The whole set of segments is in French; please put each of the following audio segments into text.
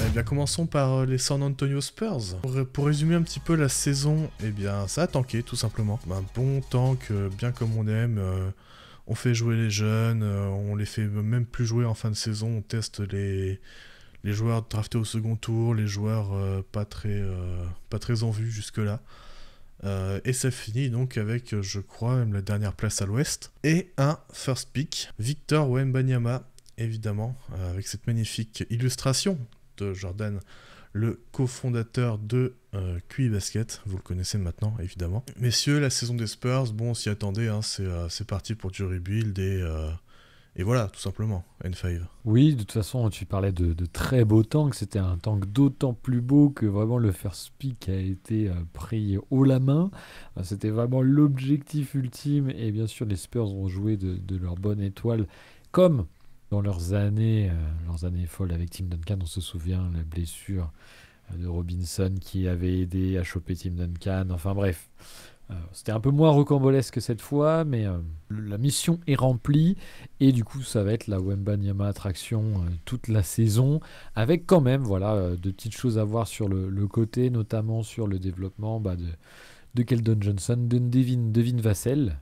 Eh bien, commençons par les San Antonio Spurs. Pour résumer un petit peu la saison, eh bien, ça a tanké, tout simplement. Un bon tank, bien comme on aime. On fait jouer les jeunes, on les fait même plus jouer en fin de saison. On teste les joueurs draftés au second tour, les joueurs pas très en vue jusque-là. Et ça finit donc avec, je crois, même la dernière place à l'ouest. Et un first pick, Victor Wembanyama, évidemment, avec cette magnifique illustration de Jordan, le cofondateur de QI Basket. Vous le connaissez maintenant, évidemment. Messieurs, la saison des Spurs, bon, on s'y attendait, hein, c'est parti pour du rebuild et voilà, tout simplement, N5. Oui, de toute façon, tu parlais de très beaux tanks. C'était un tank d'autant plus beau que vraiment le first pick a été pris haut la main. C'était vraiment l'objectif ultime. Et bien sûr, les Spurs ont joué de leur bonne étoile, comme dans leurs années folles avec Tim Duncan. On se souvient la blessure de Robinson qui avait aidé à choper Tim Duncan. Enfin bref. C'était un peu moins rocambolesque cette fois, mais la mission est remplie et du coup ça va être la Wembanyama attraction toute la saison, avec quand même voilà de petites choses à voir sur le côté, notamment sur le développement de Keldon Johnson, de Devin Vassell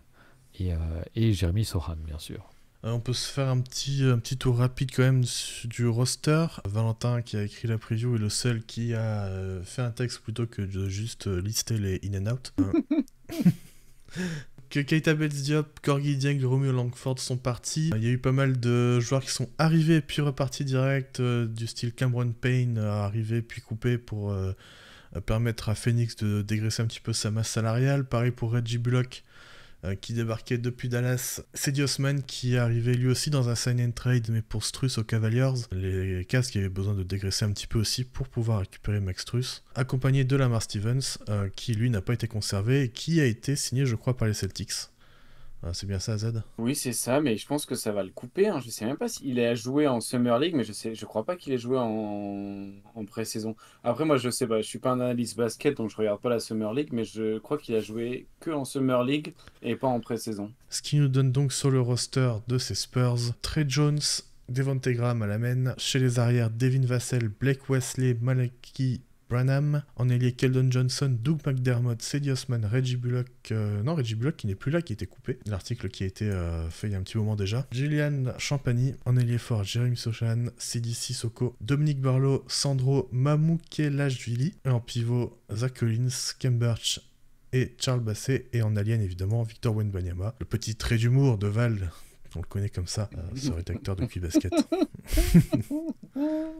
et Jeremy Sohan bien sûr. On peut se faire un petit tour rapide quand même du roster. Valentin qui a écrit la preview est le seul qui a fait un texte plutôt que de juste lister les in and out. Que Keita Bates-Diop, Gorgui Dieng, Romeo Langford sont partis. Il y a eu pas mal de joueurs qui sont arrivés puis repartis direct, du style Cameron Payne arrivé puis coupé pour permettre à Phoenix de dégraisser un petit peu sa masse salariale. Pareil pour Reggie Bullock qui débarquait depuis Dallas. Cedi Osman qui est arrivé lui aussi dans un sign and trade mais pour Strus aux Cavaliers. Les Cavs qui avaient besoin de dégraisser un petit peu aussi pour pouvoir récupérer Max Strus. Accompagné de Lamar Stevens qui lui n'a pas été conservé et qui a été signé je crois par les Celtics. C'est bien ça, Z? Oui, c'est ça, mais je pense que ça va le couper, hein. Je sais même pas s'il a joué en Summer League, mais je crois pas qu'il ait joué en pré-saison. Après, moi, je sais pas, je suis pas un analyste basket, donc je regarde pas la Summer League, mais je crois qu'il a joué que en Summer League et pas en pré-saison. Ce qui nous donne donc sur le roster de ces Spurs, Trey Jones, Devonte Graham à la main, chez les arrières, Devin Vassell, Blake Wesley, Malaki Branham, en ailier Keldon Johnson, Doug McDermott, Cedi Osman, Reggie Bullock, Reggie Bullock qui n'est plus là, qui était coupé, l'article qui a été fait il y a un petit moment déjà, Julian Champagny, en ailier fort, Jeremy Sochan, Sidi Sissoko, Dominique Barlow, Sandro Mamukelashvili, et en pivot, Zach Collins, Kem Birch et Charles Basset, et en alien évidemment Victor Wembanyama, le petit trait d'humour de Val, on le connaît comme ça, ce rédacteur de Q Basket.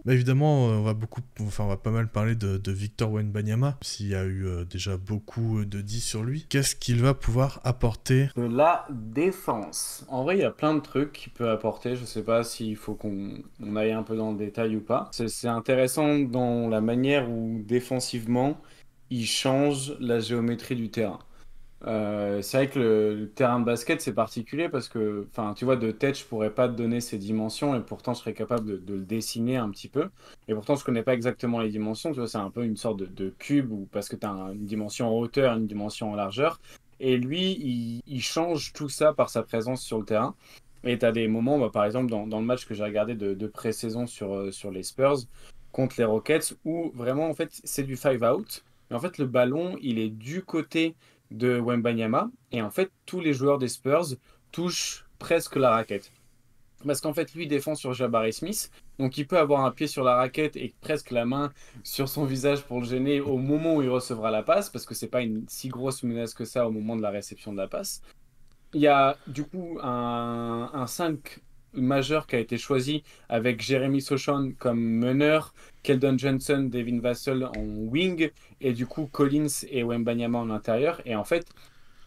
Bah évidemment, on va pas mal parler de Victor Wembanyama, s'il y a eu déjà beaucoup de dit sur lui. Qu'est-ce qu'il va pouvoir apporter? De la défense. En vrai, il y a plein de trucs qu'il peut apporter. Je sais pas s'il faut qu'on aille un peu dans le détail ou pas. C'est intéressant dans la manière où défensivement, il change la géométrie du terrain. C'est vrai que le terrain de basket, c'est particulier parce que, enfin, tu vois, de tête, je pourrais pas te donner ces dimensions et pourtant, je serais capable de le dessiner un petit peu. Et pourtant, je connais pas exactement les dimensions. Tu vois, c'est un peu une sorte de cube ou parce que tu as une dimension en hauteur, une dimension en largeur. Et lui, il change tout ça par sa présence sur le terrain. Et tu as des moments, bah, par exemple, dans le match que j'ai regardé de pré-saison sur les Spurs contre les Rockets, où vraiment, en fait, c'est du five out. Mais en fait, le ballon, il est du côté de Wembanyama. Et en fait, tous les joueurs des Spurs touchent presque la raquette. Parce qu'en fait, lui défend sur Jabari Smith. Donc, il peut avoir un pied sur la raquette et presque la main sur son visage pour le gêner au moment où il recevra la passe. Parce que c'est pas une si grosse menace que ça au moment de la réception de la passe. Il y a du coup un 5 majeur qui a été choisi avec Jeremy Sochan comme meneur, Keldon Johnson, Devin Vassell en wing, et du coup Collins et Wembanyama en intérieur. Et en fait,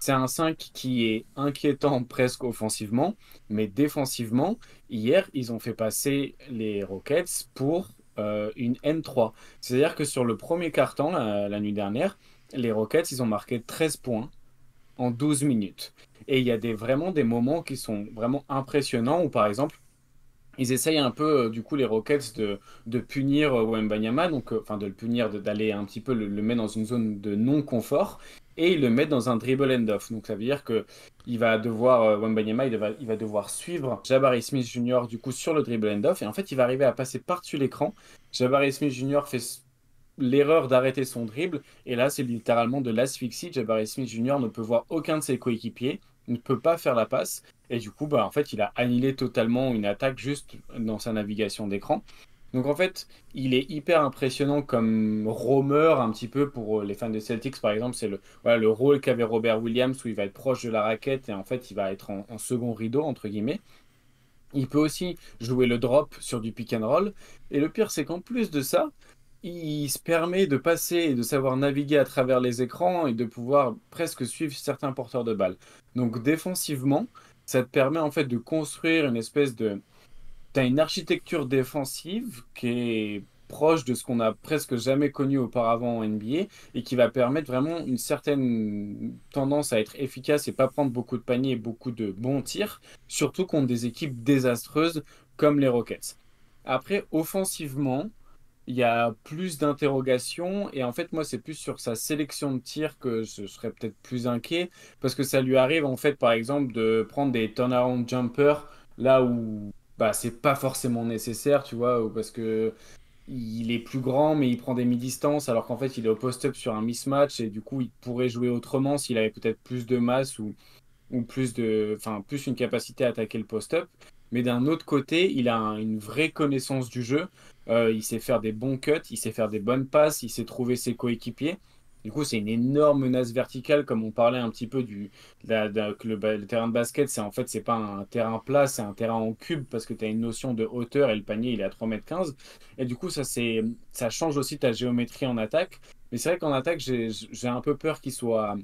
c'est un 5 qui est inquiétant presque offensivement, mais défensivement, hier, ils ont fait passer les Rockets pour une N3. C'est-à-dire que sur le premier quart-temps, la nuit dernière, les Rockets, ils ont marqué 13 points en 12 minutes. Et il y a vraiment des moments qui sont vraiment impressionnants où, par exemple, ils essayent un peu, du coup, les Rockets de punir Wembanyama, donc, enfin, de le punir, d'aller un petit peu le mettre dans une zone de non-confort. et ils le mettent dans un dribble end-off. Donc ça veut dire que il va devoir, Wembanyama, il va devoir suivre Jabari Smith Jr. du coup sur le dribble end-off, et en fait il va arriver à passer par-dessus l'écran. Jabari Smith Jr. fait l'erreur d'arrêter son dribble, et là c'est littéralement de l'asphyxie. Jabari Smith Jr. ne peut voir aucun de ses coéquipiers, ne peut pas faire la passe, et du coup bah, en fait il a annihilé totalement une attaque juste dans sa navigation d'écran. Donc en fait, il est hyper impressionnant comme roamer un petit peu pour les fans des Celtics par exemple. C'est voilà, le rôle qu'avait Robert Williams où il va être proche de la raquette et en fait il va être en second rideau entre guillemets. Il peut aussi jouer le drop sur du pick and roll. Et le pire c'est qu'en plus de ça, il se permet de passer et de savoir naviguer à travers les écrans et de pouvoir presque suivre certains porteurs de balles. Donc défensivement, ça te permet en fait de construire une espèce de t'as une architecture défensive qui est proche de ce qu'on a presque jamais connu auparavant en NBA et qui va permettre vraiment une certaine tendance à être efficace et pas prendre beaucoup de paniers et beaucoup de bons tirs, surtout contre des équipes désastreuses comme les Rockets. Après, offensivement, il y a plus d'interrogations et en fait, moi, c'est plus sur sa sélection de tirs que je serais peut-être plus inquiet parce que ça lui arrive en fait, par exemple, de prendre des turnaround jumpers là où bah, c'est pas forcément nécessaire, tu vois, ou parce que il est plus grand, mais il prend des mi-distances, alors qu'en fait, il est au post-up sur un mismatch, et du coup, il pourrait jouer autrement s'il avait peut-être plus de masse ou enfin, plus une capacité à attaquer le post-up. Mais d'un autre côté, il a une vraie connaissance du jeu. Il sait faire des bons cuts, il sait faire des bonnes passes, il sait trouver ses coéquipiers. Du coup, c'est une énorme menace verticale, comme on parlait un petit peu que le terrain de basket, c'est pas un terrain plat, c'est un terrain en cube parce que tu as une notion de hauteur et le panier, il est à 3,15 m. Et du coup, ça change aussi ta géométrie en attaque. Mais c'est vrai qu'en attaque, j'ai un peu peur qu'il soit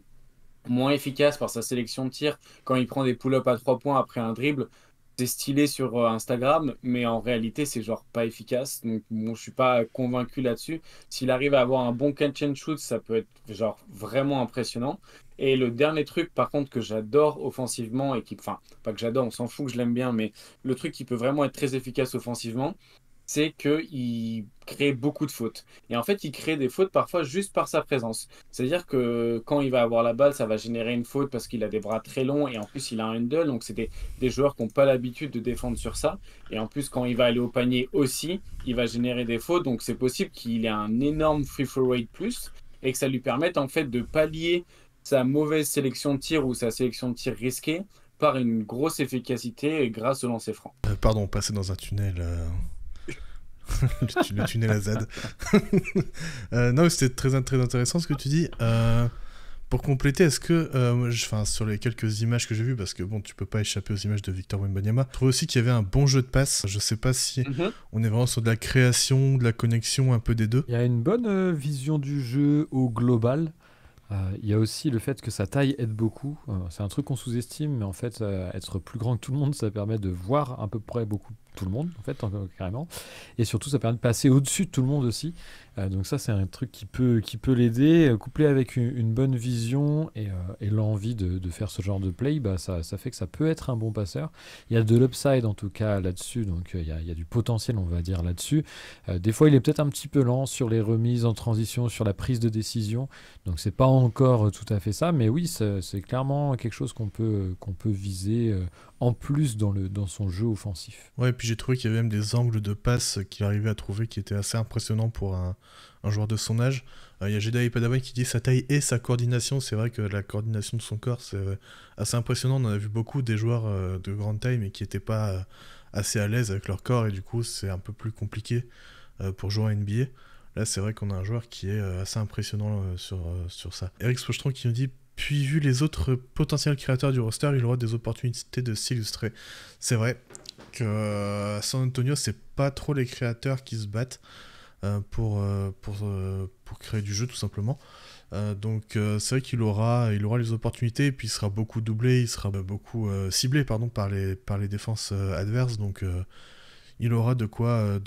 moins efficace par sa sélection de tir quand il prend des pull-ups à 3 points après un dribble. C'est stylé sur Instagram, mais en réalité, c'est genre pas efficace. Donc, bon, je suis pas convaincu là-dessus. S'il arrive à avoir un bon catch and shoot, ça peut être genre vraiment impressionnant. Et le dernier truc, par contre, que j'adore offensivement et enfin, pas que j'adore, on s'en fout que je l'aime bien, mais le truc qui peut vraiment être très efficace offensivement, c'est qu'il crée beaucoup de fautes. Et en fait, il crée des fautes parfois juste par sa présence. C'est-à-dire que quand il va avoir la balle, ça va générer une faute parce qu'il a des bras très longs et en plus il a un handle. Donc c'est des joueurs qui n'ont pas l'habitude de défendre sur ça. Et en plus, quand il va aller au panier aussi, il va générer des fautes. Donc c'est possible qu'il ait un énorme free throw rate plus et que ça lui permette en fait de pallier sa mauvaise sélection de tir ou sa sélection de tir risquée par une grosse efficacité grâce au lancer franc. Pardon, passer dans un tunnel. Le tunnel à Z. Non, c'était très intéressant ce que tu dis. Pour compléter, est-ce que, sur les quelques images que j'ai vues, parce que bon, tu peux pas échapper aux images de Victor Wembanyama, je trouve aussi qu'il y avait un bon jeu de passe. Je sais pas si on est vraiment sur de la création, de la connexion, un peu des deux. Il y a une bonne vision du jeu au global. Il y a aussi le fait que sa taille aide beaucoup. C'est un truc qu'on sous-estime, mais en fait, être plus grand que tout le monde, ça permet de voir à peu près beaucoup tout le monde, en fait, carrément. Et surtout, ça permet de passer au-dessus de tout le monde aussi. Donc ça, c'est un truc qui peut l'aider. Couplé avec une bonne vision et l'envie de faire ce genre de play, bah, ça fait que ça peut être un bon passeur. Il y a de l'upside, en tout cas, là-dessus. Donc il y a du potentiel, on va dire, là-dessus. Des fois, il est peut-être un petit peu lent sur les remises en transition, sur la prise de décision. Donc c'est pas encore tout à fait ça, mais oui, c'est clairement quelque chose qu'on peut viser en plus dans son jeu offensif. Ouais, et puis j'ai trouvé qu'il y avait même des angles de passe qu'il arrivait à trouver qui étaient assez impressionnants pour un joueur de son âge. Il y a Jedi Padawan qui dit sa taille et sa coordination. C'est vrai que la coordination de son corps, c'est assez impressionnant. On en a vu beaucoup des joueurs de grande taille, mais qui n'étaient pas assez à l'aise avec leur corps, et du coup, c'est un peu plus compliqué pour jouer en NBA. Là, c'est vrai qu'on a un joueur qui est assez impressionnant sur ça. Eric Spostron qui nous dit: puis vu les autres potentiels créateurs du roster, il aura des opportunités de s'illustrer. C'est vrai que San Antonio, c'est pas trop les créateurs qui se battent pour créer du jeu, tout simplement. Donc c'est vrai qu'il aura les opportunités, et puis il sera beaucoup doublé, il sera beaucoup ciblé par les défenses adverses. Donc il aura de quoi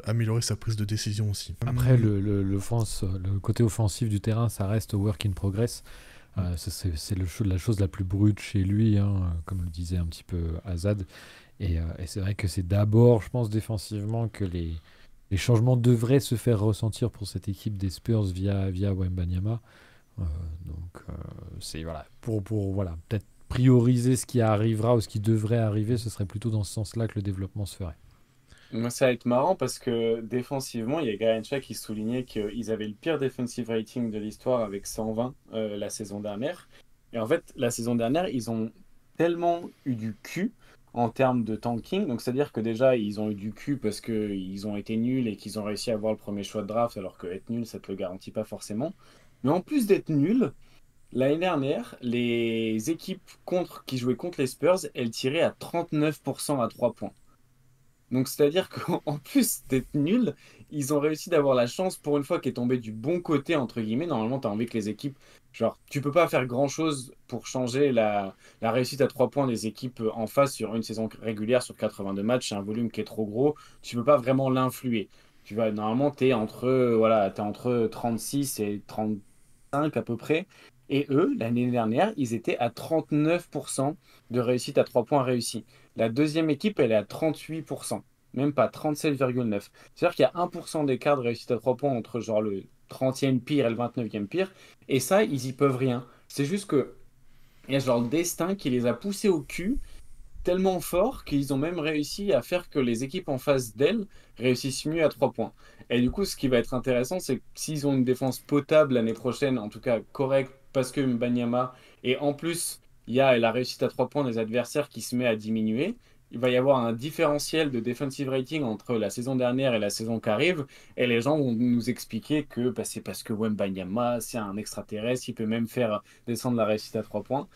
améliorer sa prise de décision aussi. Après, le côté offensif du terrain, ça reste work in progress. C'est la chose la plus brute chez lui, hein, comme le disait un petit peu Azad. Et c'est vrai que c'est d'abord, je pense, défensivement que les changements devraient se faire ressentir pour cette équipe des Spurs via Wembanyama. Donc, c'est voilà, pour voilà, peut-être prioriser ce qui arrivera ou ce qui devrait arriver, ce serait plutôt dans ce sens-là que le développement se ferait. Moi, ça va être marrant parce que défensivement, il y a Garrincha qui soulignait qu'ils avaient le pire defensive rating de l'histoire avec 120 la saison dernière. Et en fait, la saison dernière, ils ont tellement eu du cul en termes de tanking. Donc, c'est-à-dire que déjà, ils ont eu du cul parce qu'ils ont été nuls et qu'ils ont réussi à avoir le premier choix de draft, alors que être nul, ça te le garantit pas forcément. Mais en plus d'être nul, l'année dernière, les équipes qui jouaient contre les Spurs, elles tiraient à 39% à 3 points. Donc, c'est-à-dire qu'en plus d'être nul, ils ont réussi d'avoir la chance, pour une fois, qui est tombée du bon côté, entre guillemets. Normalement, tu as envie que les équipes. Genre, tu peux pas faire grand-chose pour changer la réussite à 3 points des équipes en face sur une saison régulière, sur 82 matchs. C'est un volume qui est trop gros. Tu peux pas vraiment l'influer. Normalement, t'es entre 36 et 35 à peu près. Et eux, l'année dernière, ils étaient à 39% de réussite à 3 points réussis. La deuxième équipe, elle est à 38%, même pas 37,9%. C'est-à-dire qu'il y a 1% d'écart de réussite à 3 points entre genre le 30e pire et le 29e pire. Et ça, ils y peuvent rien. C'est juste que il y a genre le destin qui les a poussés au cul tellement fort qu'ils ont même réussi à faire que les équipes en face d'elles réussissent mieux à 3 points. Et du coup, ce qui va être intéressant, c'est que s'ils ont une défense potable l'année prochaine, en tout cas correcte, parce que Mbanyama, et en plus, il y a la réussite à 3 points des adversaires qui se met à diminuer, il va y avoir un différentiel de defensive rating entre la saison dernière et la saison qui arrive, et les gens vont nous expliquer que bah, c'est parce que Wembanyama, c'est un extraterrestre, il peut même faire descendre la réussite à 3 points.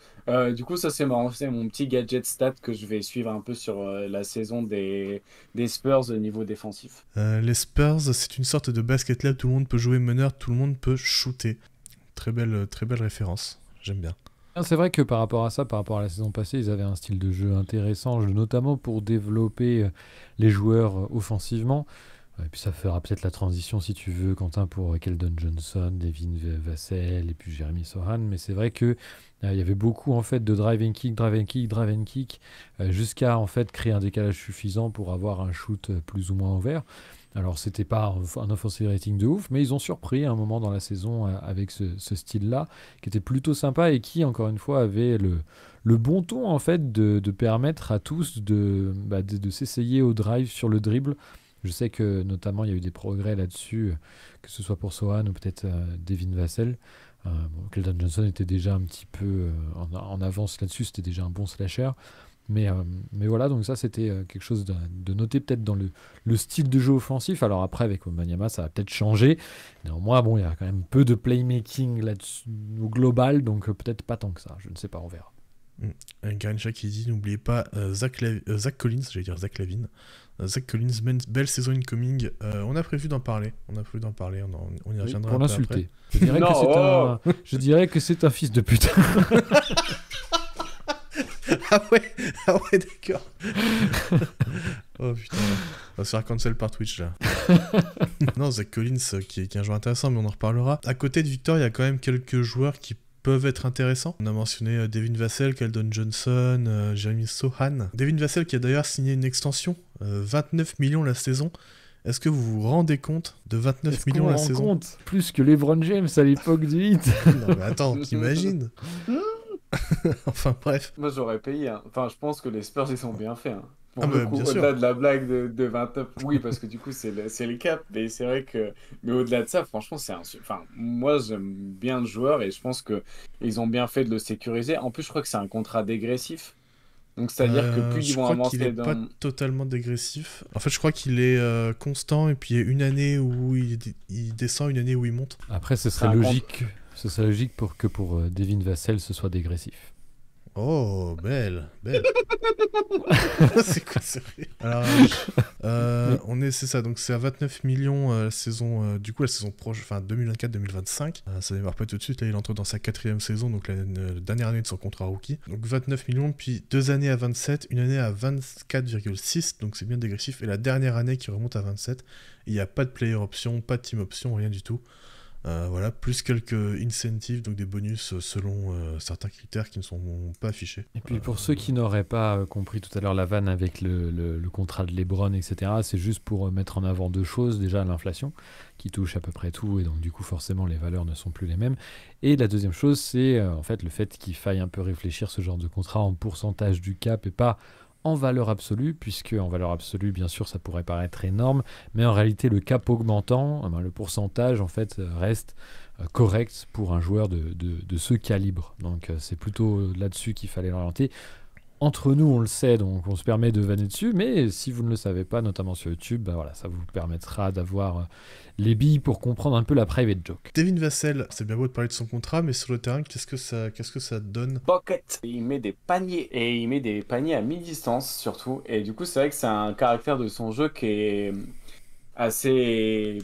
Du coup, ça c'est marrant, c'est mon petit gadget stat que je vais suivre un peu sur la saison des Spurs au niveau défensif. Les Spurs, c'est une sorte de basket lab, tout le monde peut jouer meneur, tout le monde peut shooter. Très belle référence, j'aime bien. C'est vrai que par rapport à ça, par rapport à la saison passée, ils avaient un style de jeu intéressant, notamment pour développer les joueurs offensivement. Et puis ça fera peut-être la transition, si tu veux, Quentin, pour Keldon Johnson, Devin Vassell et puis Jeremy Sohan. Mais c'est vrai que il y avait beaucoup en fait de drive and kick, jusqu'à en fait créer un décalage suffisant pour avoir un shoot plus ou moins ouvert. Alors c'était pas un offensive rating de ouf, mais ils ont surpris à un moment dans la saison avec ce style-là, qui était plutôt sympa et qui, encore une fois, avait le bon ton en fait de permettre à tous de s'essayer au drive sur le dribble. Je sais que notamment il y a eu des progrès là-dessus, que ce soit pour Sohan ou peut-être Devin Vassell. Keldon Johnson était déjà un petit peu en avance là-dessus, c'était déjà un bon slasher. Mais voilà, donc ça c'était quelque chose de noter peut-être dans le style de jeu offensif. Alors après, avec Wembanyama, ça va peut-être changer. Néanmoins, bon, il y a quand même peu de playmaking là-dessus au global, donc peut-être pas tant que ça. Je ne sais pas, on verra. Garincha qui dit, n'oubliez pas Zach Collins, j'allais dire Zach Lavine. Zach Collins, belle saison incoming. On a prévu d'en parler. On y reviendra pour un peu l'insulter. après. Je dirais que c'est un fils de pute. Ah ouais, d'accord. Oh putain, on va se faire cancel par Twitch là. Non, Zach Collins qui est un joueur intéressant, mais on en reparlera. À côté de Victor, il y a quand même quelques joueurs qui peuvent être intéressants. On a mentionné Devin Vassell, Keldon Johnson, Jeremy Sohan. Devin Vassell qui a d'ailleurs signé une extension, 29 millions la saison. Est-ce que vous vous rendez compte de 29 millions la saison ? Compte plus que LeBron James à l'époque du hit. Non mais attends, t'imagines ? Enfin bref. Moi j'aurais payé. Hein. Enfin, je pense que les Spurs ils sont bien faits. Hein. Pour Ah le bah, coup, bien au-delà sûr. de la blague de 29, oui, parce que du coup c'est le cap. Mais c'est vrai que, mais au-delà de ça, franchement, enfin, moi j'aime bien le joueur et je pense que ils ont bien fait de le sécuriser. En plus, je crois que c'est un contrat dégressif. Donc c'est-à-dire que plus ils Je vont crois qu'il est avancer pas dans. totalement dégressif. En fait, je crois qu'il est constant et puis il y a une année où il descend, une année où il monte. Après, ce serait logique pour que pour Devin Vassell, ce soit dégressif. Oh, belle. C'est quoi ce rire ? Alors, c'est ça, donc c'est à 29 millions la saison, du coup la saison proche, enfin 2024-2025. Ça démarre pas tout de suite, là il entre dans sa 4e saison, donc la dernière année de son contrat rookie. Donc 29 millions, puis 2 années à 27, une année à 24,6, donc c'est bien dégressif, et la dernière année qui remonte à 27, il n'y a pas de player option, pas de team option, rien du tout. Voilà, plus quelques incentives, donc des bonus selon certains critères qui ne sont pas affichés. Et puis pour ceux qui n'auraient pas compris tout à l'heure la vanne avec le contrat de LeBron, etc., c'est juste pour mettre en avant deux choses. Déjà l'inflation qui touche à peu près tout et donc du coup forcément les valeurs ne sont plus les mêmes. Et la deuxième chose c'est en fait le fait qu'il faille un peu réfléchir ce genre de contrat en pourcentage du cap et pas en valeur absolue, puisque en valeur absolue, bien sûr, ça pourrait paraître énorme, mais en réalité, le cap augmentant, le pourcentage, en fait, reste correct pour un joueur de ce calibre. Donc, c'est plutôt là-dessus qu'il fallait l'orienter. Entre nous, on le sait, donc on se permet de vanner dessus, mais si vous ne le savez pas, notamment sur YouTube, voilà, ça vous permettra d'avoir les billes pour comprendre un peu la private joke. Devin Vassell, c'est bien beau de parler de son contrat, mais sur le terrain, qu'est-ce que ça donne? Pocket. Il met des paniers, et il met des paniers à mi-distance surtout, et du coup c'est vrai que c'est un caractère de son jeu qui est assez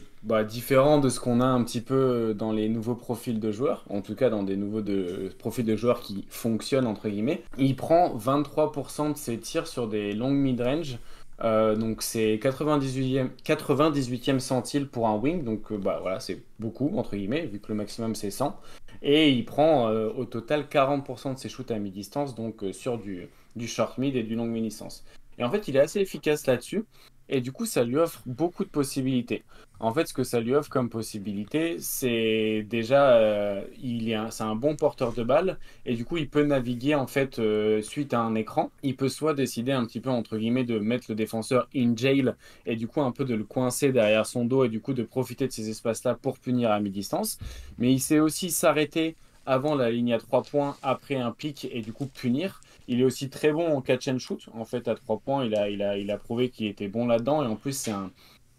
différent de ce qu'on a un petit peu dans les nouveaux profils de joueurs, en tout cas dans des profils de joueurs qui fonctionnent entre guillemets. Il prend 23% de ses tirs sur des longues mid-range, donc c'est 98e centile pour un wing, donc voilà, c'est beaucoup entre guillemets, vu que le maximum c'est 100. Et il prend au total 40% de ses shoots à mi-distance, donc sur du short mid et du long mid-distance. Et en fait, il est assez efficace là-dessus. Et du coup, ça lui offre beaucoup de possibilités. En fait, ce que ça lui offre comme possibilité, c'est déjà, c'est un bon porteur de balle. Et du coup, il peut naviguer en fait suite à un écran. Il peut soit décider un petit peu entre guillemets de mettre le défenseur in jail et du coup un peu de le coincer derrière son dos et du coup de profiter de ces espaces-là pour punir à mi-distance. Mais il sait aussi s'arrêter avant la ligne à 3 points, après un pic et du coup punir. Il est aussi très bon en catch and shoot. En fait, à 3 points, il a prouvé qu'il était bon là-dedans. Et en plus, c'est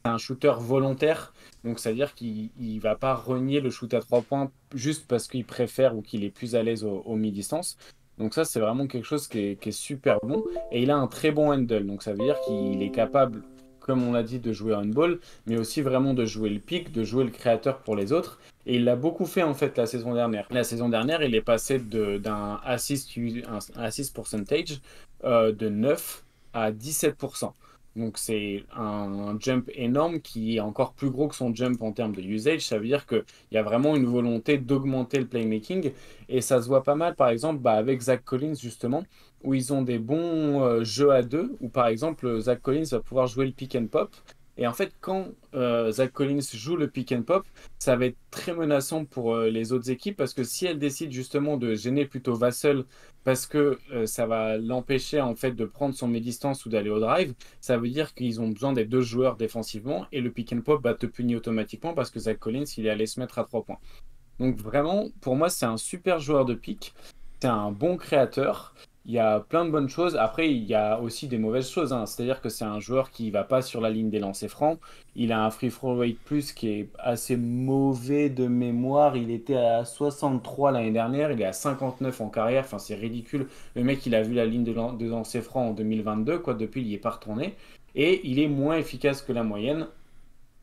un shooter volontaire. Donc, c'est-à-dire qu'il ne va pas renier le shoot à 3 points juste parce qu'il préfère ou qu'il est plus à l'aise au mi-distance. Donc ça, c'est vraiment quelque chose qui est super bon. Et il a un très bon handle. Donc ça veut dire qu'il est capable, comme on l'a dit, de jouer handball, mais aussi vraiment de jouer le pick, de jouer le créateur pour les autres. Et il l'a beaucoup fait en fait la saison dernière. La saison dernière, il est passé d'un assist percentage de 9 à 17%. Donc c'est un jump énorme qui est encore plus gros que son jump en termes de usage. Ça veut dire qu'il y a vraiment une volonté d'augmenter le playmaking. Et ça se voit pas mal par exemple avec Zach Collins justement, où ils ont des bons jeux à deux, où par exemple Zach Collins va pouvoir jouer le pick and pop. Et en fait, quand Zach Collins joue le pick and pop, ça va être très menaçant pour les autres équipes parce que si elle décide justement de gêner plutôt Vassell parce que ça va l'empêcher en fait de prendre son mid-distance ou d'aller au drive, ça veut dire qu'ils ont besoin des deux joueurs défensivement et le pick and pop va te punir automatiquement parce que Zach Collins il est allé se mettre à 3 points. Donc vraiment, pour moi, c'est un super joueur de pick, c'est un bon créateur. Il y a plein de bonnes choses. Après, il y a aussi des mauvaises choses, hein. C'est-à-dire que c'est un joueur qui ne va pas sur la ligne des lancers francs. Il a un free throw rate plus qui est assez mauvais de mémoire. Il était à 63 l'année dernière. Il est à 59 en carrière. Enfin, c'est ridicule. Le mec, il a vu la ligne de lancers francs en 2022. Quoi. Depuis, il n'y est pas retourné. Et il est moins efficace que la moyenne.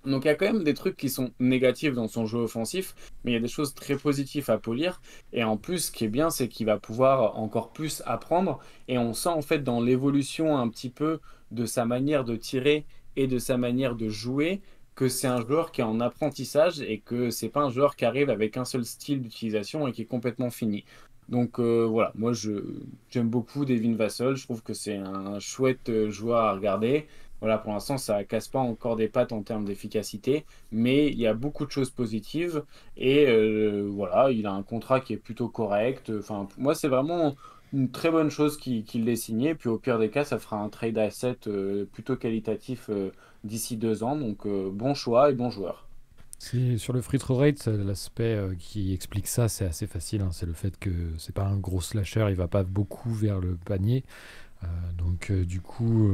Donc il y a quand même des trucs qui sont négatifs dans son jeu offensif, mais il y a des choses très positives à polir. Et en plus, ce qui est bien, c'est qu'il va pouvoir encore plus apprendre. Et on sent en fait dans l'évolution un petit peu de sa manière de tirer et de sa manière de jouer que c'est un joueur qui est en apprentissage et que c'est pas un joueur qui arrive avec un seul style d'utilisation et qui est complètement fini. Donc voilà, moi j'aime beaucoup Devin Vassell, je trouve que c'est un chouette joueur à regarder. Voilà, pour l'instant, ça casse pas encore des pattes en termes d'efficacité, mais il y a beaucoup de choses positives. Et voilà, il a un contrat qui est plutôt correct. Enfin, moi, c'est vraiment une très bonne chose qu'il l'ait signé. Puis au pire des cas, ça fera un trade asset plutôt qualitatif d'ici 2 ans. Donc bon choix et bon joueur. Sur le free throw rate, l'aspect qui explique ça, c'est assez facile, hein. C'est le fait que c'est pas un gros slasher, il va pas beaucoup vers le panier. Donc du coup,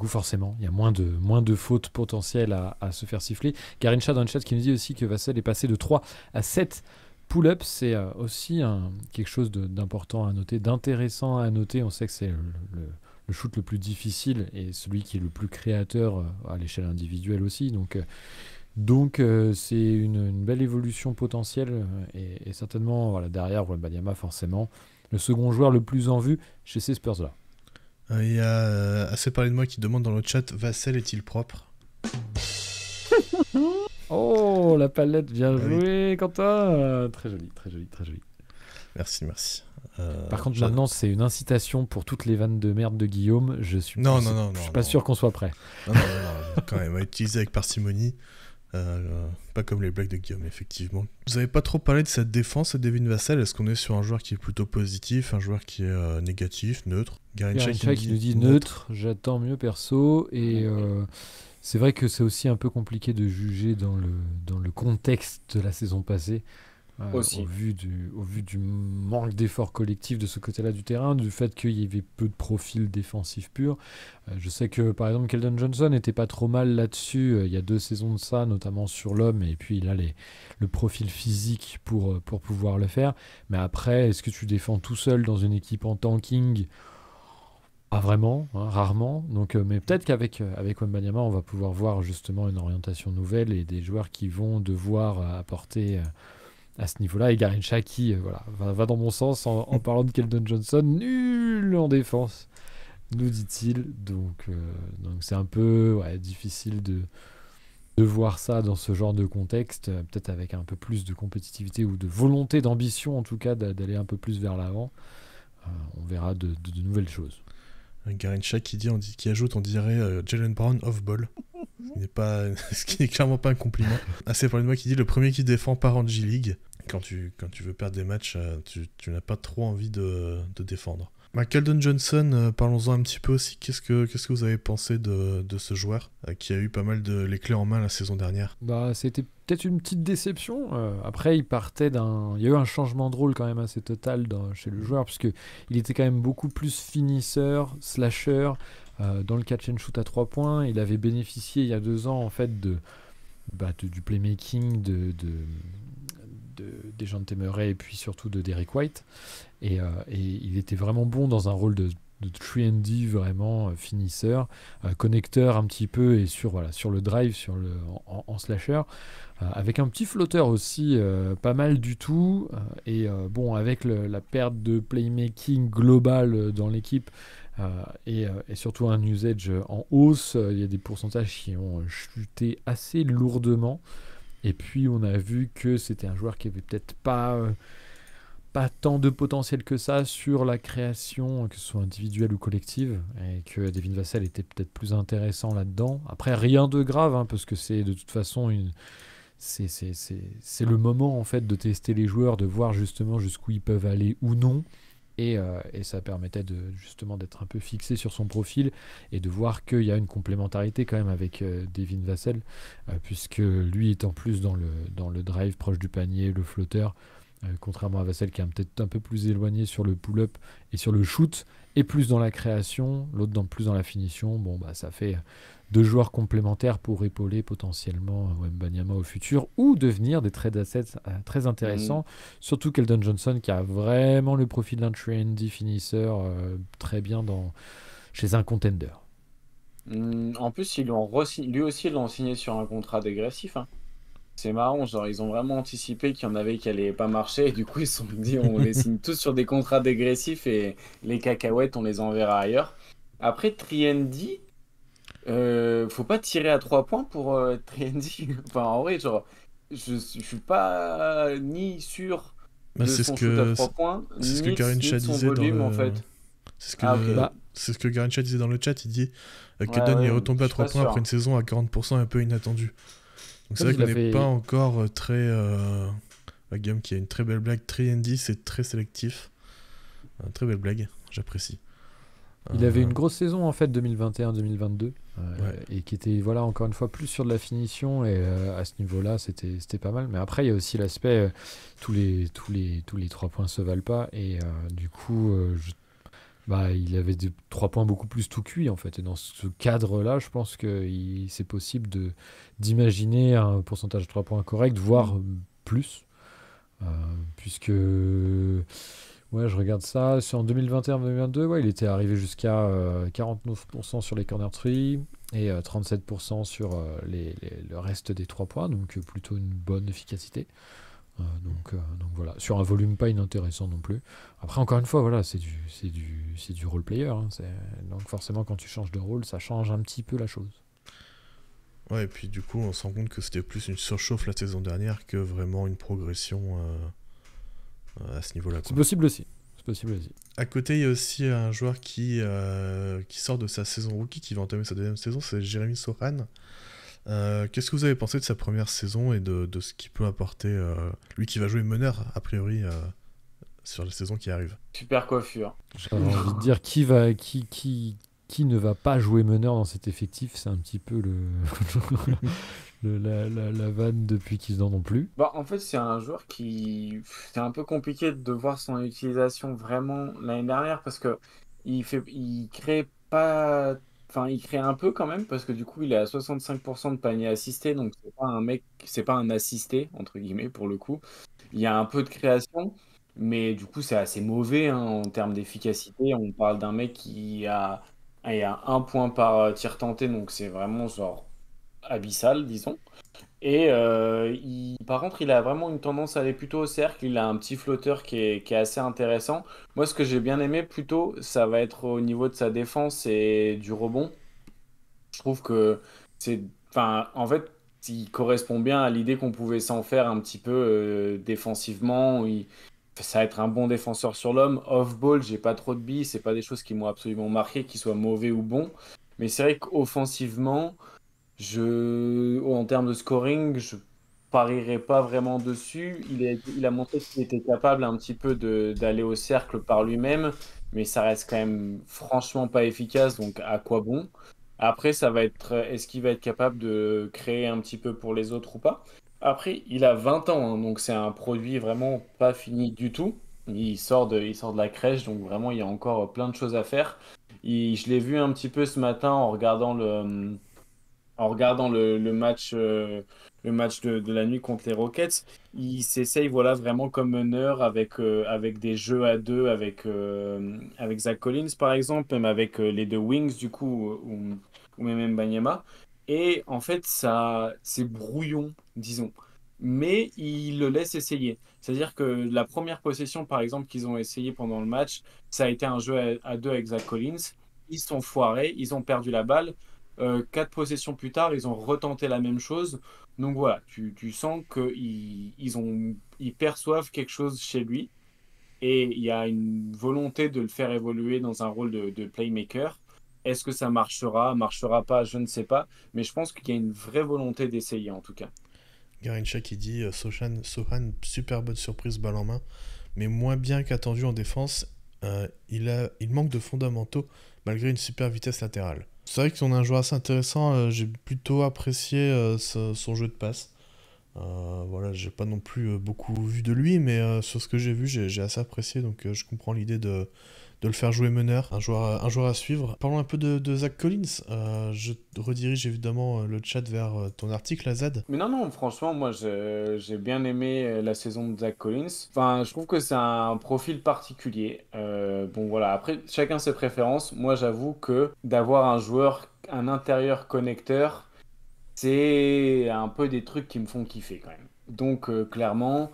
forcément, il y a moins de fautes potentielles à se faire siffler. Garincha dans le chat qui nous dit aussi que Vassell est passé de 3 à 7 pull-ups. C'est aussi quelque chose d'important à noter, d'intéressant à noter. On sait que c'est le shoot le plus difficile et celui qui est le plus créateur à l'échelle individuelle aussi. Donc c'est une belle évolution potentielle et certainement voilà, derrière Wembanyama forcément le second joueur le plus en vue chez ces Spurs-là. Il y a assez parlé de moi qui demande dans le chat, Vassell est-il propre? Oh la palette. Bien Ah oui. joué, Quentin. Très joli, très joli, très joli. Merci, merci. Par contre, maintenant, c'est une incitation pour toutes les vannes de merde de Guillaume. Je suis Non, pas sûr qu'on soit prêt. Non, quand même, à utiliser avec parcimonie. Pas comme les blagues de Guillaume, effectivement. Vous avez pas trop parlé de cette défense, Devin Vassell. Est-ce qu'on est sur un joueur qui est plutôt positif, un joueur qui est négatif, neutre? Garincha qui nous dit neutre, j'attends mieux perso. Et c'est vrai que c'est aussi un peu compliqué de juger dans le contexte de la saison passée. Aussi. Au vu du manque d'efforts collectifs de ce côté-là du terrain, du fait qu'il y avait peu de profils défensifs purs. Je sais que par exemple Keldon Johnson n'était pas trop mal là-dessus il y a 2 saisons de ça, notamment sur l'homme, et puis il a le profil physique pour pouvoir le faire. Mais après, est-ce que tu défends tout seul dans une équipe en tanking? Pas vraiment, hein, rarement. Donc, mais peut-être avec Wembanyama, on va pouvoir voir justement une orientation nouvelle et des joueurs qui vont devoir apporter à ce niveau-là. Et Garincha qui va dans mon sens en parlant de Keldon Johnson, nul en défense, nous dit-il. Donc c'est un peu difficile de voir ça dans ce genre de contexte, peut-être avec un peu plus de compétitivité ou de volonté, d'ambition en tout cas, d'aller un peu plus vers l'avant. On verra de nouvelles choses. Garincha qui ajoute, on dirait Jalen Brown off-ball. Ce qui n'est clairement pas un compliment. Assez parlé de moi qui dit le premier qui défend part en G-League. Quand tu veux perdre des matchs, tu n'as pas trop envie de défendre. Keldon Johnson, parlons-en un petit peu aussi. Qu'est-ce que vous avez pensé de ce joueur qui a eu pas mal les clés en main la saison dernière? C'était peut-être une petite déception. Après, il y a eu un changement de rôle quand même assez total chez le joueur, puisque il était quand même beaucoup plus finisseur, slasher, dans le catch and shoot à 3 points. Il avait bénéficié il y a 2 ans en fait du playmaking des gens de Temeray et puis surtout de Derrick White. Et il était vraiment bon dans un rôle de 3&D, vraiment finisseur, connecteur un petit peu et sur le drive, en slasher, avec un petit flotteur aussi, pas mal du tout. Avec la perte de playmaking global dans l'équipe et surtout un usage en hausse, il y a des pourcentages qui ont chuté assez lourdement. Et puis on a vu que c'était un joueur qui avait peut-être pas tant de potentiel que ça sur la création, que ce soit individuelle ou collective, et que Devin Vassell était peut-être plus intéressant là-dedans. Après, rien de grave, hein, parce que c'est de toute façon c'est le moment en fait de tester les joueurs, de voir justement jusqu'où ils peuvent aller ou non. Et ça permettait justement d'être un peu fixé sur son profil et de voir qu'il y a une complémentarité quand même avec Devin Vassell, puisque lui est en plus dans le drive proche du panier, le flotteur, contrairement à Vassell qui est peut-être un peu plus éloigné sur le pull-up et sur le shoot, et plus dans la création, l'autre plus dans la finition. Ça fait 2 joueurs complémentaires pour épauler potentiellement Wembanyama au futur ou devenir des trade assets très intéressants. Surtout Keldon Johnson qui a vraiment le profil d'un trendy finisseur très bien chez un contender. En plus, lui aussi, ils l'ont signé sur un contrat dégressif. Hein. C'est marrant, genre ils ont vraiment anticipé qu'il y en avait qui allaient pas marcher et du coup ils se sont dit on les signe tous sur des contrats dégressifs et les cacahuètes on les enverra ailleurs. Après Triendy, faut pas tirer à 3 points pour Triendy. Enfin en vrai genre je suis pas ni sûr de son shoot à 3 points c'est ce que ni Garincha de son disait volume en fait. C'est ce que Garincha disait dans le chat, il dit Keldon est retombé à 3 points après une saison à 40% un peu inattendue. Donc c'est vrai qu'on n'est pas encore très... Guillaume qui a une très belle blague, très handy, c'est très sélectif. Très belle blague, j'apprécie. Il avait une grosse saison en fait 2021-2022 et qui était encore une fois plus sur de la finition et à ce niveau-là c'était pas mal. Mais après il y a aussi l'aspect tous les 3 points se valent pas et du coup il avait des 3 points beaucoup plus tout cuit en fait. Et dans ce cadre-là, je pense que c'est possible d'imaginer un pourcentage de 3 points correct, voire plus. Puisque, je regarde ça. C'est en 2021-2022, il était arrivé jusqu'à 49% sur les corner threes et 37% sur le reste des 3 points. Donc plutôt une bonne efficacité. Donc voilà, sur un volume pas inintéressant non plus. Après encore une fois, c'est du role player. Hein, donc forcément quand tu changes de rôle, ça change un petit peu la chose. Ouais, et puis du coup, on se rend compte que c'était plus une surchauffe la saison dernière que vraiment une progression à ce niveau-là, C'est quoi. possible aussi. C'est possible aussi. À côté, il y a aussi un joueur qui sort de sa saison rookie, qui va entamer sa deuxième saison, c'est Jérémy Sohan. Qu'est-ce que vous avez pensé de sa première saison et de ce qu'il peut apporter, lui qui va jouer meneur, a priori, sur la saison qui arrive? Super coiffure. J'avais envie de dire qui ne va pas jouer meneur dans cet effectif, c'est un petit peu la vanne depuis qu'ils n'en ont plus. Bah, en fait, c'est un joueur qui. C'est un peu compliqué de voir son utilisation vraiment l'année dernière parce que il crée pas. Enfin, il crée un peu quand même parce que du coup, il est à 65% de panier assisté, donc c'est pas un mec, c'est pas un assisté, entre guillemets, pour le coup. Il y a un peu de création, mais du coup, c'est assez mauvais hein, en termes d'efficacité. On parle d'un mec il a 1 point par tir tenté, donc c'est vraiment genre abyssal, disons. Et par contre, il a vraiment une tendance à aller plutôt au cercle. Il a un petit flotteur qui est assez intéressant. Moi, ce que j'ai bien aimé plutôt, ça va être au niveau de sa défense et du rebond. Je trouve que c'est, enfin, en fait, il correspond bien à l'idée qu'on pouvait s'en faire un petit peu défensivement. Ça va être un bon défenseur sur l'homme. Off-ball, j'ai pas trop de billes. C'est pas des choses qui m'ont absolument marqué, qu'ils soient mauvais ou bons. Mais c'est vrai qu'offensivement. En termes de scoring, je parierais pas vraiment dessus. Il a montré qu'il était capable un petit peu d'aller au cercle par lui-même, mais ça reste quand même franchement pas efficace, donc à quoi bon? Après, ça va être, est-ce qu'il va être capable de créer un petit peu pour les autres ou pas? Après, il a 20 ans, hein, donc c'est un produit vraiment pas fini du tout. Il sort de la crèche, donc vraiment, il y a encore plein de choses à faire. Je l'ai vu un petit peu ce matin en regardant le match de la nuit contre les Rockets, il s'essaye voilà, vraiment comme meneur avec des jeux à deux, avec Zach Collins par exemple, même avec les deux Wings du coup, ou même Banyama. Et en fait, ça, c'est brouillon, disons. Mais il le laisse essayer. C'est-à-dire que la première possession, par exemple, qu'ils ont essayé pendant le match, ça a été un jeu à deux avec Zach Collins. Ils sont foirés, ils ont perdu la balle. 4 possessions plus tard, ils ont retenté la même chose. Donc voilà, tu sens ils perçoivent quelque chose chez lui et il y a une volonté de le faire évoluer dans un rôle de playmaker. Est-ce que ça marchera pas, je ne sais pas, mais je pense qu'il y a une vraie volonté d'essayer en tout cas. Garincha qui dit Sohan, super bonne surprise, balle en main, mais moins bien qu'attendu en défense. Il manque de fondamentaux malgré une super vitesse latérale. C'est vrai qu'on a un joueur assez intéressant. J'ai plutôt apprécié son jeu de passe. Voilà, j'ai pas non plus beaucoup vu de lui, mais sur ce que j'ai vu, j'ai assez apprécié. Donc je comprends l'idée de le faire jouer meneur, un joueur à suivre. Parlons un peu de Zach Collins. Je redirige évidemment le chat vers ton article, Azad. Mais non, non, franchement, moi, j'ai bien aimé la saison de Zach Collins. Enfin, je trouve que c'est un profil particulier. Bon, voilà, après, chacun ses préférences. Moi, j'avoue que d'avoir un joueur, un intérieur connecteur, c'est un peu des trucs qui me font kiffer quand même. Donc, clairement,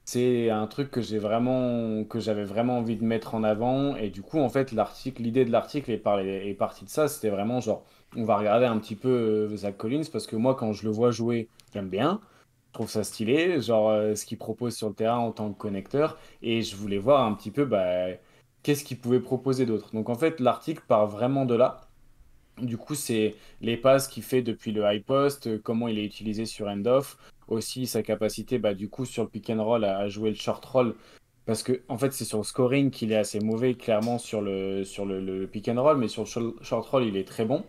c'est un truc que j'avais vraiment envie de mettre en avant. Et du coup, en fait, l'idée de l'article est partie de ça. C'était vraiment genre, on va regarder un petit peu Zach Collins parce que moi, quand je le vois jouer, j'aime bien. Je trouve ça stylé, genre ce qu'il propose sur le terrain en tant que connecteur. Et je voulais voir un petit peu bah, qu'est-ce qu'il pouvait proposer d'autre. Donc en fait, l'article part vraiment de là. Du coup, c'est les passes qu'il fait depuis le high post, comment il est utilisé sur end-off, aussi sa capacité, bah, du coup, sur le pick and roll à jouer le short roll. Parce que, en fait, c'est sur le scoring qu'il est assez mauvais, clairement, le pick and roll, mais sur le short roll, il est très bon.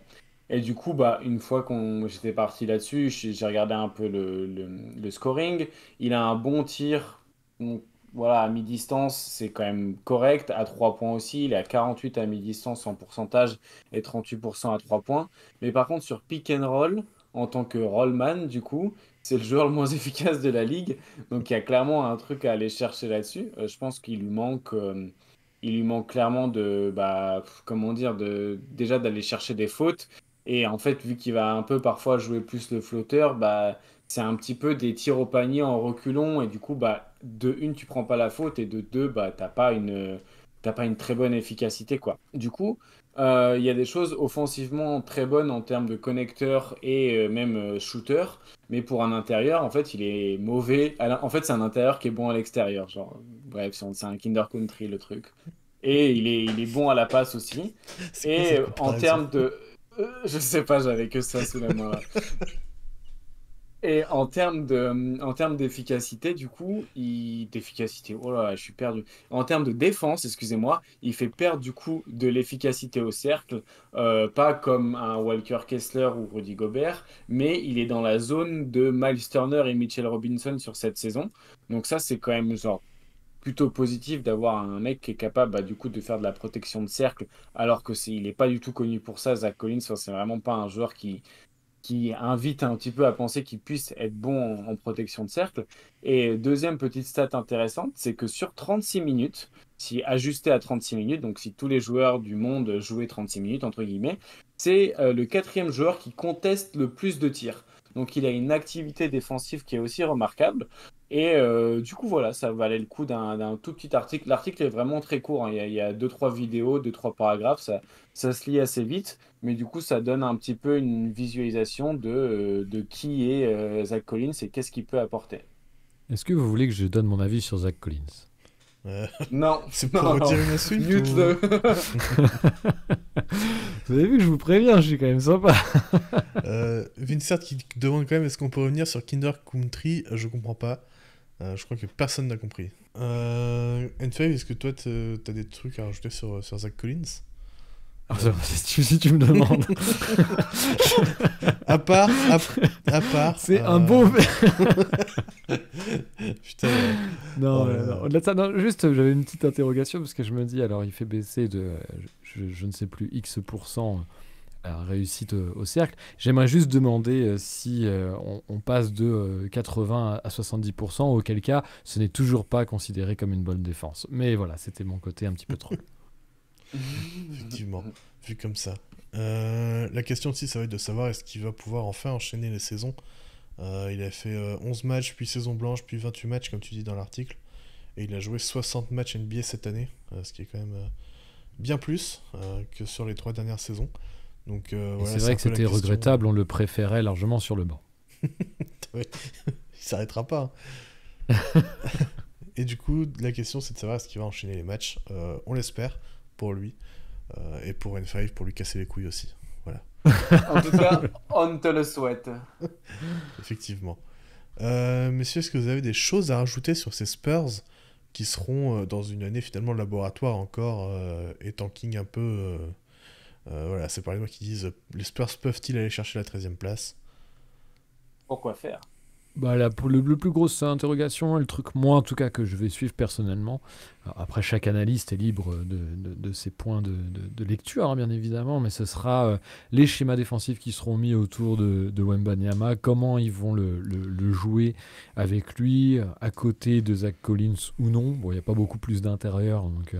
Et du coup, bah, une fois qu'on j'étais parti là-dessus, j'ai regardé un peu le scoring. Il a un bon tir. Donc, voilà, à mi-distance, c'est quand même correct. À 3 points aussi, il est à 48 à mi-distance en pourcentage et 38% à 3 points. Mais par contre, sur pick and roll, en tant que rollman, du coup, c'est le joueur le moins efficace de la ligue. Donc il y a clairement un truc à aller chercher là-dessus. Je pense il lui manque clairement bah, comment dire, déjà d'aller chercher des fautes. Et en fait, vu qu'il va un peu parfois jouer plus le flotteur, bah, c'est un petit peu des tirs au panier en reculons. Et du coup, bah, de une, tu prends pas la faute. Et de deux, bah, t'as pas t'as pas une très bonne efficacité, quoi. Du coup, il y a des choses offensivement très bonnes en termes de connecteurs et même shooter, mais pour un intérieur, en fait, il est mauvais. En fait, c'est un intérieur qui est bon à l'extérieur, genre, bref, c'est un Kinder Country le truc. Et il est bon à la passe aussi. C'est quoi Et cette en comparaison? termes de... je sais pas, j'avais que ça sous la main là. Et en termes d'efficacité, du coup, d'efficacité, oh là, là, je suis perdu. En termes de défense, excusez-moi, il fait perdre du coup de l'efficacité au cercle, pas comme un Walker Kessler ou Rudy Gobert, mais il est dans la zone de Miles Turner et Mitchell Robinson sur cette saison. Donc ça, c'est quand même genre plutôt positif d'avoir un mec qui est capable du coup de faire de la protection de cercle, alors que il est pas du tout connu pour ça, Zach Collins. Enfin, c'est vraiment pas un joueur qui invite un petit peu à penser qu'il puisse être bon en protection de cercle. Et deuxième petite stat intéressante, c'est que sur 36 minutes, si ajusté à 36 minutes, donc si tous les joueurs du monde jouaient 36 minutes, entre guillemets, c'est le quatrième joueur qui conteste le plus de tirs. Donc il a une activité défensive qui est aussi remarquable. Et du coup, voilà, ça valait le coup d'un tout petit article. L'article est vraiment très court, hein. Il y a deux, trois vidéos, deux, trois paragraphes. Ça se lit assez vite. Mais du coup, ça donne un petit peu une visualisation de qui est Zach Collins et qu'est-ce qu'il peut apporter. Est-ce que vous voulez que je donne mon avis sur Zach Collins? Euh, Non, c'est pour non, redire une insulte ou... mute-le. Vous avez vu que je vous préviens, je suis quand même sympa. Vincent qui demande quand même est-ce qu'on peut revenir sur Kinder Country. Je comprends pas. Je crois que personne n'a compris. N5, est-ce que toi t'as des trucs à rajouter sur Zach Collins? Si tu me demandes. À part, C'est un beau. Putain. Non, Oh là là. non, au-delà de ça, non, juste j'avais une petite interrogation parce que je me dis, alors il fait baisser de, je ne sais plus, X% la réussite au cercle. J'aimerais juste demander si on passe de 80 à 70%, auquel cas ce n'est toujours pas considéré comme une bonne défense. Mais voilà, c'était mon côté un petit peu trop. Effectivement, vu comme ça. La question aussi, ça va être de savoir est-ce qu'il va pouvoir enfin enchaîner les saisons. Il a fait 11 matchs, puis saison blanche, puis 28 matchs, comme tu dis dans l'article. Et il a joué 60 matchs NBA cette année, ce qui est quand même bien plus que sur les 3 dernières saisons. Donc, Et voilà, c'est vrai un que peu la c'était question. regrettable, on le préférait largement sur le banc. Ouais. Il s'arrêtera pas. Et du coup, la question c'est de savoir est-ce qu'il va enchaîner les matchs. On l'espère pour lui. Et pour N5, pour lui casser les couilles aussi. Voilà, En tout cas, on te le souhaite. effectivement. Messieurs, est-ce que vous avez des choses à rajouter sur ces Spurs qui seront dans une année finalement laboratoire encore et tanking un peu voilà, c'est par les mots qui disent les Spurs peuvent-ils aller chercher la 13e place? Pourquoi faire? Bah là, pour le plus grosse interrogation, et le truc moi en tout cas que je vais suivre personnellement. Alors, après, chaque analyste est libre de ses points de lecture, hein, bien évidemment, mais ce sera les schémas défensifs qui seront mis autour de Wembanyama, comment ils vont le jouer avec lui, à côté de Zach Collins ou non. Bon, il n'y a pas beaucoup plus d'intérieur, donc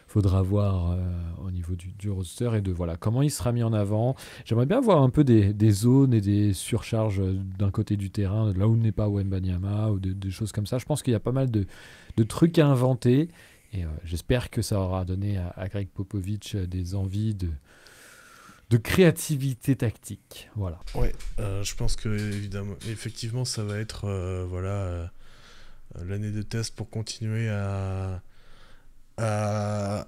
faudra voir au niveau du roster et de voilà comment il sera mis en avant. J'aimerais bien voir un peu des zones et des surcharges d'un côté du terrain, là où n'est pas Wembanyama, ou des choses comme ça. Je pense qu'il y a pas mal de trucs à inventer. Et j'espère que ça aura donné à Greg Popovich des envies de créativité tactique. Voilà. Ouais, je pense que évidemment, effectivement, ça va être voilà l'année de test pour continuer à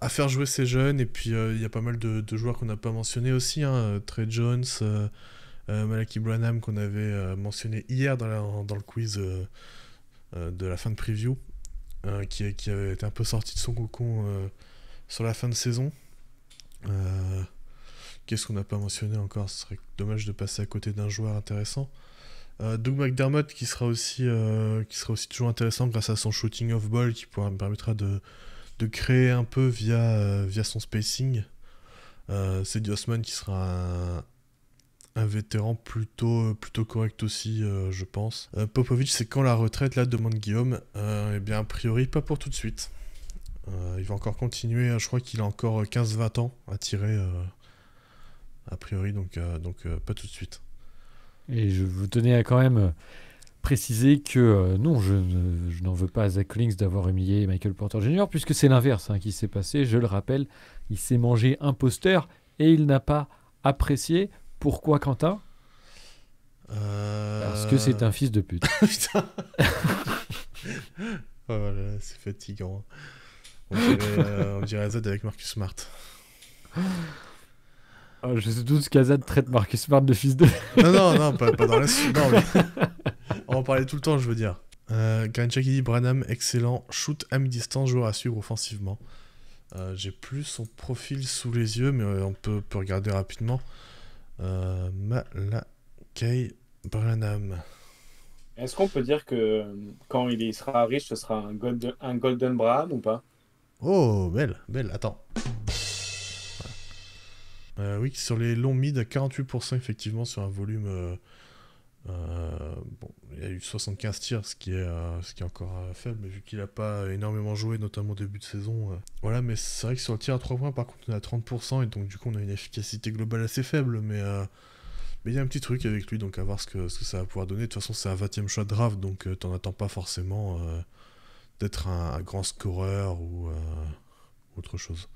faire jouer ces jeunes. Et puis il y a pas mal de joueurs qu'on n'a pas mentionnés aussi, hein, Trey Jones, Malaki Branham qu'on avait mentionné hier dans le quiz de la fin de preview, qui avait été un peu sorti de son cocon sur la fin de saison. Qu'est-ce qu'on n'a pas mentionné encore? Ce serait dommage de passer à côté d'un joueur intéressant. Doug McDermott qui sera aussi toujours intéressant grâce à son shooting off ball qui me permettra de créer un peu via son spacing. C'est Osman qui sera un vétéran plutôt correct aussi, je pense. Popovic, c'est quand la retraite, là, demande Guillaume. Eh bien, a priori, pas pour tout de suite. Il va encore continuer, je crois qu'il a encore 15-20 ans à tirer, a priori, donc pas tout de suite. Et je vous tenais à quand même préciser que non, je n'en veux pas à Zach Collins d'avoir humilié Michael Porter Jr., puisque c'est l'inverse qui s'est passé. Je le rappelle, il s'est mangé un poster et il n'a pas apprécié. Pourquoi, Quentin ? Parce que c'est un fils de pute. Putain. Oh là là, c'est fatigant. On dirait Z avec Marcus Smart. Je sais tous qu'Azad traite Marcus Smart de fils de... Non, pas dans la suite. Non, mais... On en parlait tout le temps, je veux dire. Grancha qui dit Branham, excellent, shoot à mi-distance, joueur à suivre offensivement. J'ai plus son profil sous les yeux, mais on peut regarder rapidement. Malakai Branham. Est-ce qu'on peut dire que quand il sera riche, ce sera un Golden Braham ou pas? Oh, belle, attends. Oui, sur les longs mid, à 48% effectivement, sur un volume... bon, il y a eu 75 tirs, ce qui est encore faible, mais vu qu'il n'a pas énormément joué, notamment au début de saison. Voilà, mais c'est vrai que sur le tir à 3 points, par contre, on est à 30%, et donc du coup, on a une efficacité globale assez faible, mais il y a un petit truc avec lui, donc à voir ce que ça va pouvoir donner. De toute façon, c'est un 20e choix de draft, donc t'en attends pas forcément d'être un grand scoreur ou autre chose.